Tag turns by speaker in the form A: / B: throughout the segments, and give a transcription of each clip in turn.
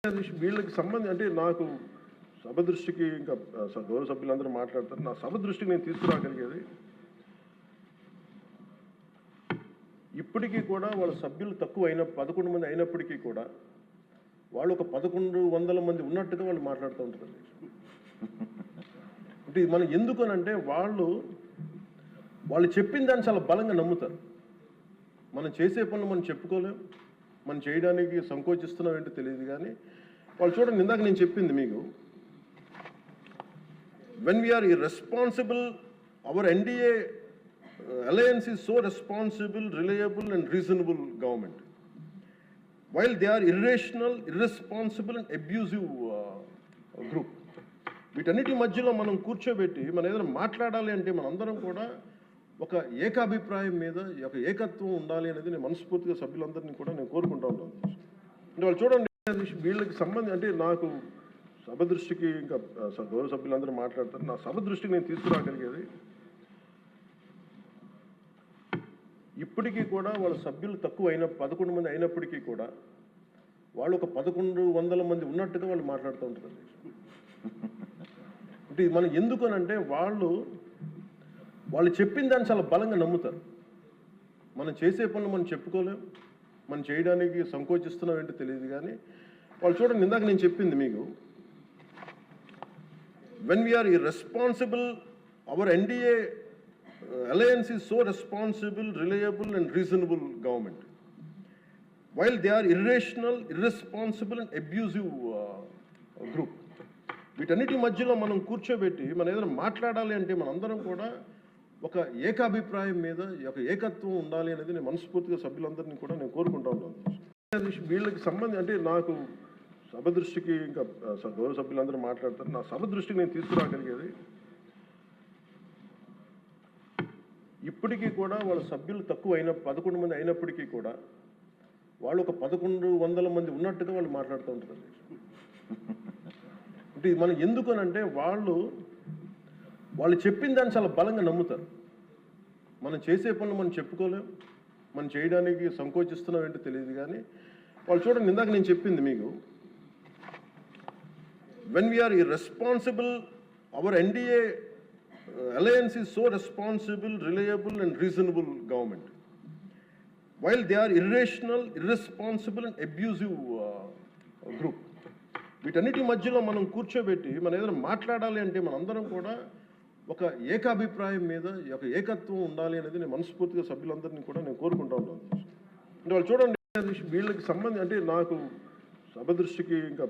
A: వీళ్ళకి సంబంధం అంటే నాకు సభ దృష్టికి ఇంకా గౌరవ సభ్యులందరూ మాట్లాడతారు. నా సభ దృష్టికి నేను తీసుకురాగలిగేది ఇప్పటికీ కూడా వాళ్ళ సభ్యులు తక్కువ 11 మంది అయినప్పటికీ కూడా వాళ్ళు ఒక 1100 మంది ఉన్నట్టుగా వాళ్ళు మాట్లాడుతూ ఉంటారు. అంటే ఇది మనం ఎందుకనంటే వాళ్ళు చెప్పిన దాన్ని చాలా బలంగా నమ్ముతారు. మనం చేసే పనులు మనం చెప్పుకోలేం, మనం చేయడానికి సంకోచిస్తున్నాం ఏంటో తెలియదు. కానీ వాళ్ళు చూడండి, ఇందాక నేను చెప్పింది మీకు, when we are irresponsible, our NDA alliance is so responsible, reliable and reasonable government, while they are irrational, irresponsible and abusive group. వీటన్నిటి మధ్యలో మనం కూర్చోబెట్టి మనం ఏదైనా మాట్లాడాలి అంటే మనందరం కూడా ఒక ఏకాభిప్రాయం మీద ఒక ఏకత్వం ఉండాలి అనేది నేను మనస్ఫూర్తిగా సభ్యులందరినీ కూడా నేను కోరుకుంటా ఉంటాను. అంటే వాళ్ళు చూడండి, వీళ్ళకి సంబంధం అంటే నాకు సభ దృష్టికి ఇంకా గౌరవ సభ్యులందరూ మాట్లాడతారు. నా సభ దృష్టికి నేను తీసుకురాగలిగేది ఇప్పటికీ కూడా వాళ్ళ సభ్యులు తక్కువ 11 మంది అయినప్పటికీ కూడా వాళ్ళు ఒక 1100 మంది ఉన్నట్టుగా వాళ్ళు మాట్లాడుతూ ఉంటారు. అంటే ఇది మనం ఎందుకనంటే వాళ్ళు చెప్పిన దాన్ని చాలా బలంగా నమ్ముతారు. మనం చేసే పనులు మనం చెప్పుకోలేం, మనం చేయడానికి సంకోచిస్తున్నాం ఏంటో తెలియదు. కానీ వాళ్ళు చూడండి, ఇందాక నేను చెప్పింది మీకు, when we are irresponsible, our NDA alliance is so responsible, reliable and reasonable government, while they are irrational, irresponsible and abusive group. వీటన్నిటి మధ్యలో మనం కూర్చోబెట్టి మనం ఏదైనా మాట్లాడాలి అంటే మనందరం కూడా ఒక ఏకాభిప్రాయం మీద ఒక ఏకత్వం ఉండాలి అనేది నేను మనస్ఫూర్తిగా సభ్యులందరినీ కూడా నేను కోరుకుంటా ఉంటాను. వీళ్ళకి సంబంధం అంటే నాకు సభ దృష్టికి ఇంకా గౌరవ సభ్యులందరూ మాట్లాడతారు. నా సభ దృష్టికి నేను తీసుకురాగలిగేది ఇప్పటికీ కూడా వాళ్ళ సభ్యులు తక్కువ 11 మంది అయినప్పటికీ కూడా వాళ్ళు ఒక 1100 మంది ఉన్నట్టుగా వాళ్ళు మాట్లాడుతూ ఉంటారు. అంటే ఇది మనం ఎందుకనంటే వాళ్ళు చెప్పిన దాన్ని చాలా బలంగా నమ్ముతారు. మనం చేసే పనులు మనం చెప్పుకోలేం, మనం చేయడానికి సంకోచిస్తున్నాం ఏంటో తెలియదు. కానీ వాళ్ళు చూడండి, ఇందాక నేను చెప్పింది మీకు, when we are irresponsible, our NDA alliance is so responsible, reliable and reasonable government, while they are irrational, irresponsible and abusive group. వీటన్నిటి మధ్యలో మనం కూర్చోబెట్టి మనం ఏదైనా మాట్లాడాలి అంటే మనందరం కూడా ఒక ఏకాభిప్రాయం మీద ఒక ఏకత్వం ఉండాలి అనేది నేను మనస్ఫూర్తిగా సభ్యులందరినీ కూడా నేను కోరుకుంటా ఉంటాను. అంటే వాళ్ళు చూడండి, వీళ్ళకి సంబంధం అంటే నాకు సభ దృష్టికి ఇంకా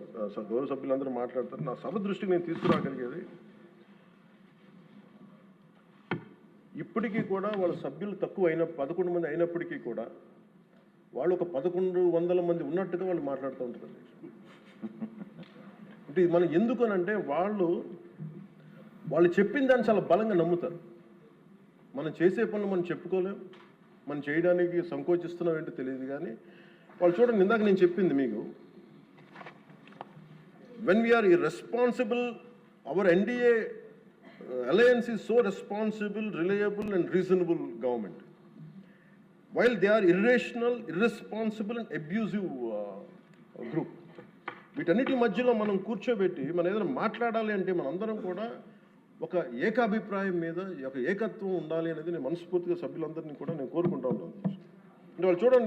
A: గౌరవ సభ్యులందరూ మాట్లాడతారు. నా సభ దృష్టికి నేను తీసుకురాగలిగేది ఇప్పటికీ కూడా వాళ్ళ సభ్యులు తక్కువ 11 మంది అయినప్పటికీ కూడా వాళ్ళు ఒక 1100 మంది ఉన్నట్టుగా వాళ్ళు మాట్లాడుతూ ఉంటారు. అంటే ఇది మనం ఎందుకనంటే వాళ్ళు చెప్పిన దాన్ని చాలా బలంగా నమ్ముతారు. మనం చేసే పనులు మనం చెప్పుకోలేం, మనం చేయడానికి సంకోచిస్తున్నాం ఏంటో తెలియదు. కానీ వాళ్ళు చూడండి, ఇందాక నేను చెప్పింది మీకు, when we are irresponsible, our NDA alliance is so responsible, reliable and reasonable government, while they are irrational, irresponsible and abusive group. వీటన్నిటి మధ్యలో మనం కూర్చోబెట్టి మనం ఏదైనా మాట్లాడాలి అంటే మనందరం కూడా ఒక ఏకాభిప్రాయం మీద ఒక ఏకత్వం ఉండాలి అనేది నేను మనస్ఫూర్తిగా సభ్యులందరినీ కూడా నేను కోరుకుంటా ఉంటాను. అంటే వాళ్ళు చూడండి